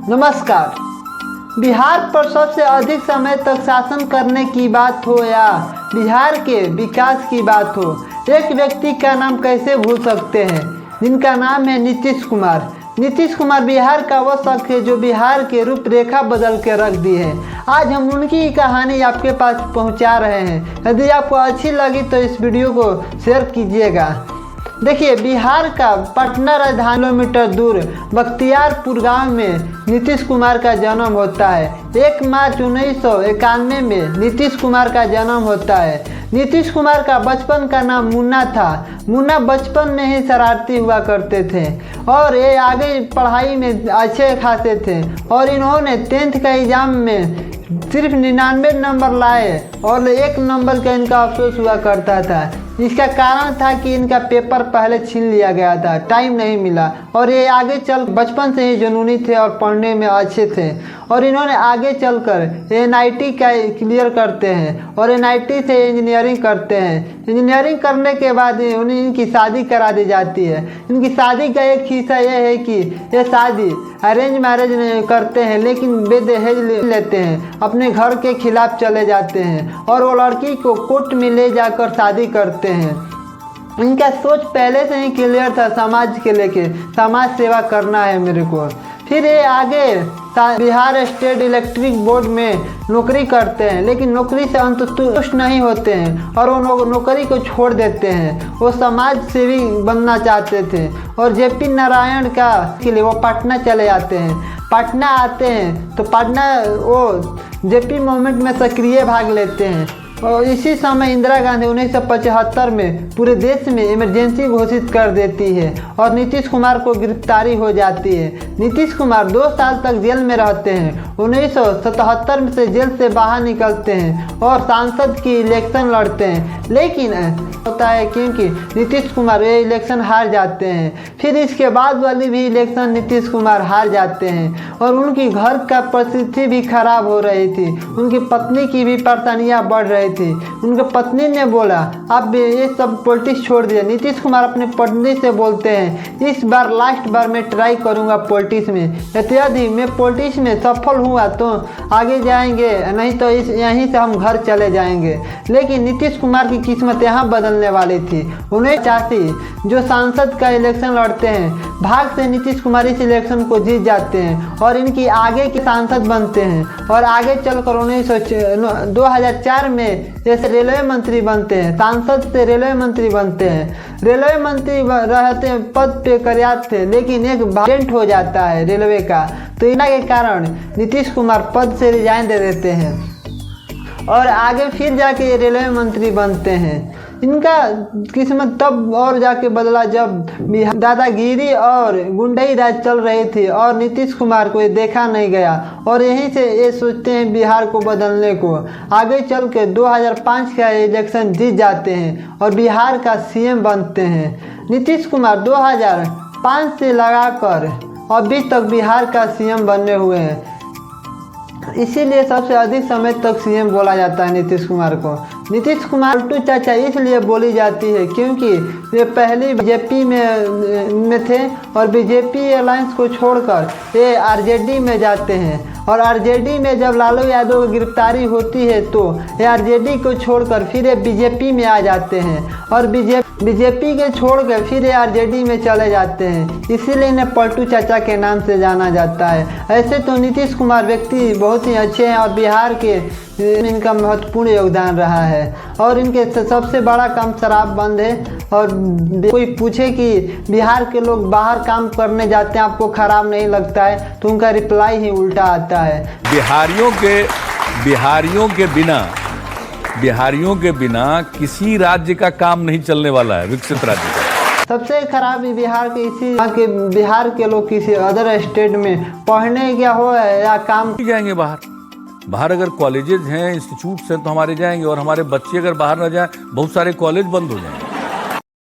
नमस्कार। बिहार पर सबसे अधिक समय तक शासन करने की बात हो या बिहार के विकास की बात हो, एक व्यक्ति का नाम कैसे भूल सकते हैं, जिनका नाम है नीतीश कुमार। नीतीश कुमार बिहार का वह शख्स है जो बिहार के रूपरेखा बदल के रख दी है। आज हम उनकी कहानी आपके पास पहुंचा रहे हैं। यदि आपको अच्छी लगी तो इस वीडियो को शेयर कीजिएगा। देखिए, बिहार का पटना राजधानी किलोमीटर दूर बख्तियारपुर गांव में नीतीश कुमार का जन्म होता है। 1 मार्च 1991 में नीतीश कुमार का जन्म होता है। नीतीश कुमार का बचपन का नाम मुन्ना था। मुन्ना बचपन में ही शरारती हुआ करते थे और ये आगे पढ़ाई में अच्छे खासे थे और इन्होंने 10th का एग्ज़ाम में सिर्फ 99 नंबर लाए और 1 नंबर का इनका अफसोस हुआ करता था। इसका कारण था कि इनका पेपर पहले छीन लिया गया था, टाइम नहीं मिला और ये आगे चल बचपन से ही जुनूनी थे और पढ़ने में अच्छे थे और इन्होंने आगे चलकर NIT का क्लियर करते हैं और NIT से इंजीनियरिंग करते हैं। इंजीनियरिंग करने के बाद उन्हें इनकी शादी करा दी जाती है। इनकी शादी का एक हिस्सा यह है कि ये शादी अरेंज मैरिज करते हैं, लेकिन बेदहेज लेते हैं, अपने घर के खिलाफ चले जाते हैं और वो लड़की को कोर्ट में ले जाकर शादी करते हैं। इनका सोच पहले से ही क्लियर था, समाज के लेके, समाज सेवा करना है मेरे को। फिर ये आगे बिहार स्टेट इलेक्ट्रिक बोर्ड में नौकरी करते हैं, लेकिन नौकरी से संतुष्ट नहीं होते हैं और वो नौकरी को छोड़ देते हैं। वो समाज सेवी बनना चाहते थे और JP नारायण का के लिए वो पटना चले जाते हैं। पटना आते हैं तो पटना वो JP मूवमेंट में सक्रिय भाग लेते हैं और इसी समय इंदिरा गांधी 1975 में पूरे देश में इमरजेंसी घोषित कर देती है और नीतीश कुमार को गिरफ्तारी हो जाती है। नीतीश कुमार 2 साल तक जेल में रहते हैं। 1977 में से जेल से बाहर निकलते हैं और सांसद की इलेक्शन लड़ते हैं, लेकिन होता है क्योंकि नीतीश कुमार ये इलेक्शन हार जाते हैं। फिर इसके बाद वाली भी इलेक्शन नीतीश कुमार हार जाते हैं और उनकी घर का परिस्थिति भी खराब हो रही थी। उनकी पत्नी की भी परेशानियाँ बढ़ रही थी। उनके पत्नी ने बोला, आप ये सब पॉलिटिक्स छोड़ दिए। नीतीश कुमार अपने पत्नी से बोलते हैं, इस बार लास्ट बार मैं ट्राई करूंगा पॉलिटिक्स में, यदि मैं पॉलिटिक्स में सफल हुआ तो आगे जाएंगे, नहीं तो यहीं से हम घर चले जाएंगे। लेकिन नीतीश कुमार की किस्मत यहाँ बदलने वाली थी। 1980 जो सांसद का इलेक्शन लड़ते हैं, भाग से नीतीश कुमार इस इलेक्शन को जीत जाते हैं और इनकी आगे के सांसद बनते हैं और आगे चलकर 2004 में जैसे रेलवे मंत्री बनते हैं। सांसद से रेलवे मंत्री बनते हैं। रेलवे मंत्री रहते हैं, पद पे कार्यरत थे, लेकिन एक एक्सीडेंट हो जाता है रेलवे का, तो इनके कारण नीतीश कुमार पद से रिजाइन दे देते हैं और आगे फिर जाके रेलवे मंत्री बनते हैं। इनका किस्मत तब और जाके बदला जब दादागिरी और गुंडई राज चल रही थी और नीतीश कुमार को ये देखा नहीं गया और यहीं से ये सोचते हैं बिहार को बदलने को। आगे चल के 2005 का इलेक्शन जीत जाते हैं और बिहार का CM बनते हैं। नीतीश कुमार 2005 से लगाकर अभी तक बिहार का CM बने हुए हैं, इसीलिए सबसे अधिक समय तक CM बोला जाता है नीतीश कुमार को। नीतीश कुमार पलटू चाचा इसलिए बोली जाती है क्योंकि वे पहले BJP में थे और BJP अलायंस को छोड़कर ये RJD में जाते हैं और RJD में जब लालू यादव की गिरफ्तारी होती है तो ये RJD को छोड़कर फिर ये BJP में आ जाते हैं और BJP के छोड़कर फिर ये RJD में चले जाते हैं, इसीलिए इन्हें पलटू चाचा के नाम से जाना जाता है। ऐसे तो नीतीश कुमार व्यक्ति बहुत ही अच्छे हैं और बिहार के इनका महत्वपूर्ण योगदान रहा है और इनके सबसे बड़ा काम शराब बंद है। और कोई पूछे कि बिहार के लोग बाहर काम करने जाते हैं, आपको खराब नहीं लगता है, तो उनका रिप्लाई ही उल्टा आता है। बिहारियों के बिना किसी राज्य का काम नहीं चलने वाला है, विकसित राज्य का। सबसे खराब बिहार के बिहार के लोग किसी अदर स्टेट में पढ़ने क्या हो या काम जाएंगे बाहर अगर कॉलेजेस हैं, इंस्टीट्यूट्स हैं तो हमारे जाएंगे और हमारे बच्चे अगर बाहर न जाएं, बहुत सारे कॉलेज बंद हो जाएंगे।